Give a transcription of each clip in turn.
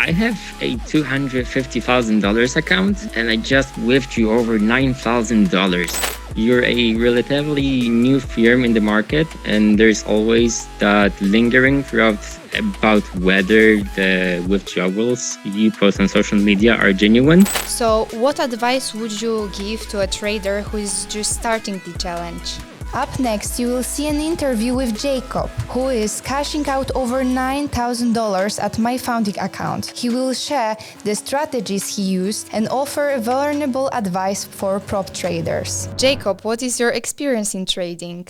I have a $250,000 account and I just withdrew over $9,000. You're a relatively new firm in the market, and there's always that lingering throughout about whether the withdrawals you post on social media are genuine. So, what advice would you give to a trader who is just starting the challenge? Up next, you will see an interview with Jacob, who is cashing out over $9,000 at my founding account. He will share the strategies he used and offer vulnerable advice for prop traders. Jacob, what is your experience in trading?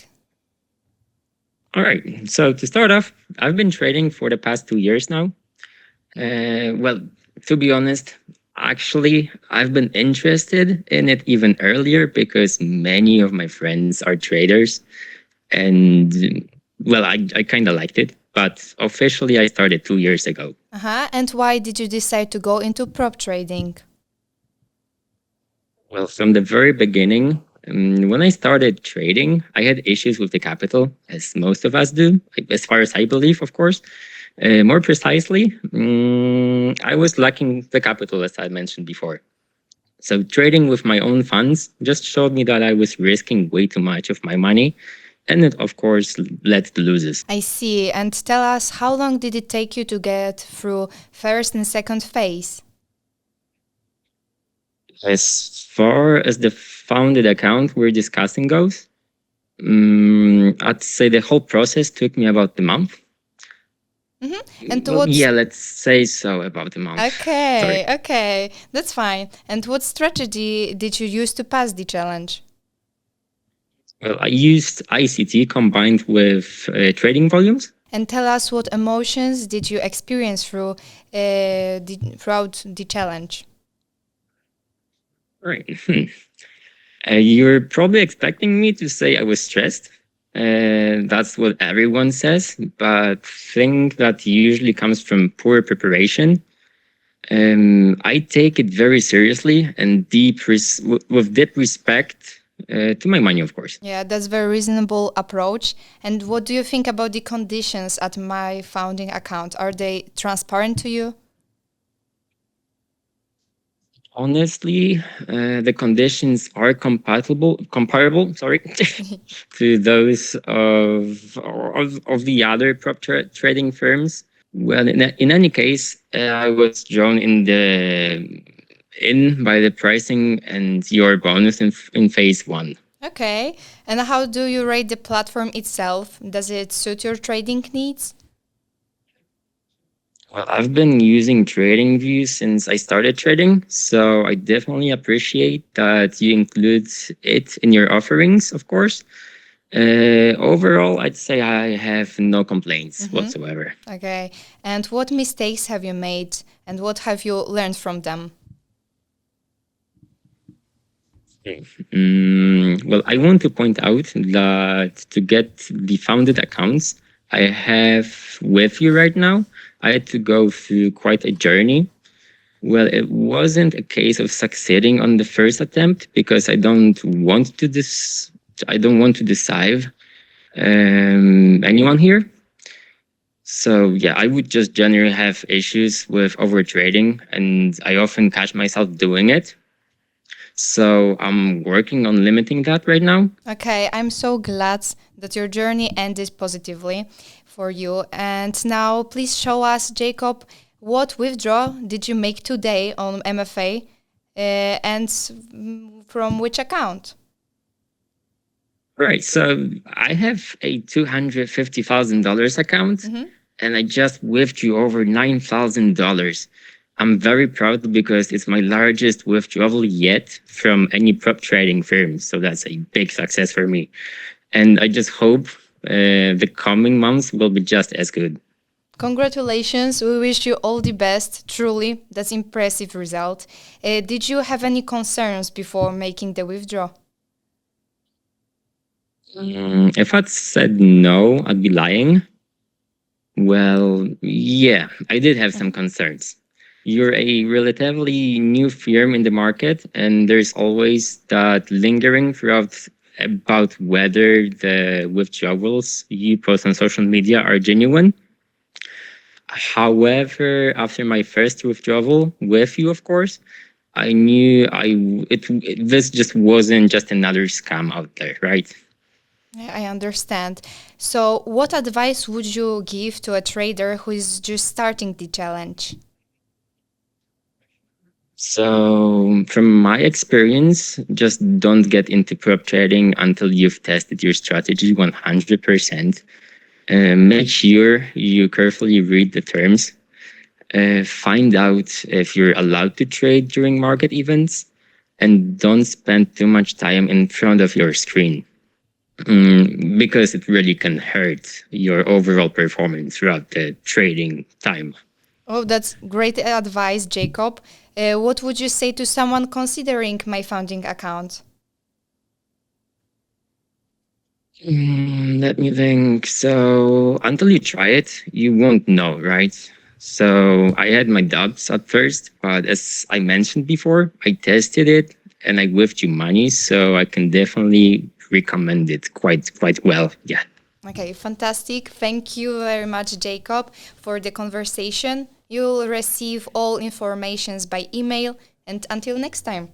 All right, so to start off, I've been trading for the past 2 years now. Well, to be honest, actually, I've been interested in it even earlier because many of my friends are traders, and well, I kind of liked it. But officially, I started 2 years ago. And why did you decide to go into prop trading? Well, from the very beginning, when I started trading, I had issues with the capital, as most of us do, as far as I believe, of course. More precisely, I was lacking the capital, as I mentioned before. So trading with my own funds just showed me that I was risking way too much of my money, and it, of course, led to losses. I see. And tell us, how long did it take you to get through first and second phase? As far as the founded account we're discussing goes, I'd say the whole process took me about a month. And Well, yeah, let's say so, about a month. Okay, that's fine. And what strategy did you use to pass the challenge? Well, I used ICT combined with trading volumes. And tell us, what emotions did you experience throughout the challenge? Right. You're probably expecting me to say I was stressed. That's what everyone says, but I think that usually comes from poor preparation. I take it very seriously and with deep respect to my money, of course. Yeah, that's a very reasonable approach. And what do you think about the conditions at my founding account? Are they transparent to you? Honestly, the conditions are comparable, to those of the other prop trading firms. Well, in any case, I was drawn in by the pricing and your bonus in phase one. Okay. And how do you rate the platform itself? Does it suit your trading needs? Well, I've been using TradingView since I started trading, so I definitely appreciate that you include it in your offerings, of course. Overall, I'd say I have no complaints whatsoever. Okay. And what mistakes have you made and what have you learned from them? Well, I want to point out that to get the founded accounts I have with you right now, I had to go through quite a journey. Well, it wasn't a case of succeeding on the first attempt because I don't want to deceive anyone here. So yeah, I would just generally have issues with overtrading, and I often catch myself doing it. So I'm working on limiting that right now. Okay, I'm so glad that your journey ended positively for you. And now please show us, Jacob, what withdrawal did you make today on MFA and from which account? Right, so I have a $250,000 account and I just withdrew over $9,000. I'm very proud because it's my largest withdrawal yet from any prop trading firm. So that's a big success for me. And I just hope the coming months will be just as good. Congratulations. We wish you all the best. Truly, that's impressive result. Did you have any concerns before making the withdrawal? If I'd said no, I'd be lying. Well, yeah, I did have some concerns. You're a relatively new firm in the market, and there's always that lingering throughout about whether the withdrawals you post on social media are genuine. However, after my first withdrawal with you, of course, I knew this just wasn't just another scam out there, right? Yeah, I understand. So, what advice would you give to a trader who is just starting the challenge? So, from my experience, just don't get into prop trading until you've tested your strategy 100%. Make sure you carefully read the terms. Find out if you're allowed to trade during market events, and don't spend too much time in front of your screen, because it really can hurt your overall performance throughout the trading time. Oh, that's great advice, Jacob. What would you say to someone considering my founding account? Let me think. So, until you try it, you won't know, right? So, I had my doubts at first, but as I mentioned before, I tested it and I withdrew money, so I can definitely recommend it quite well. Yeah. Okay, fantastic. Thank you very much, Jacob, for the conversation. You'll receive all informations by email, and until next time.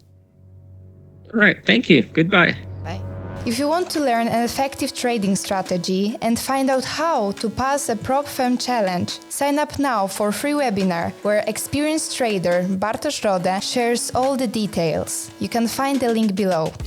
All right. Thank you. Goodbye. Bye. If you want to learn an effective trading strategy and find out how to pass a prop firm challenge, sign up now for free webinar where experienced trader Bartosz Rode shares all the details. You can find the link below.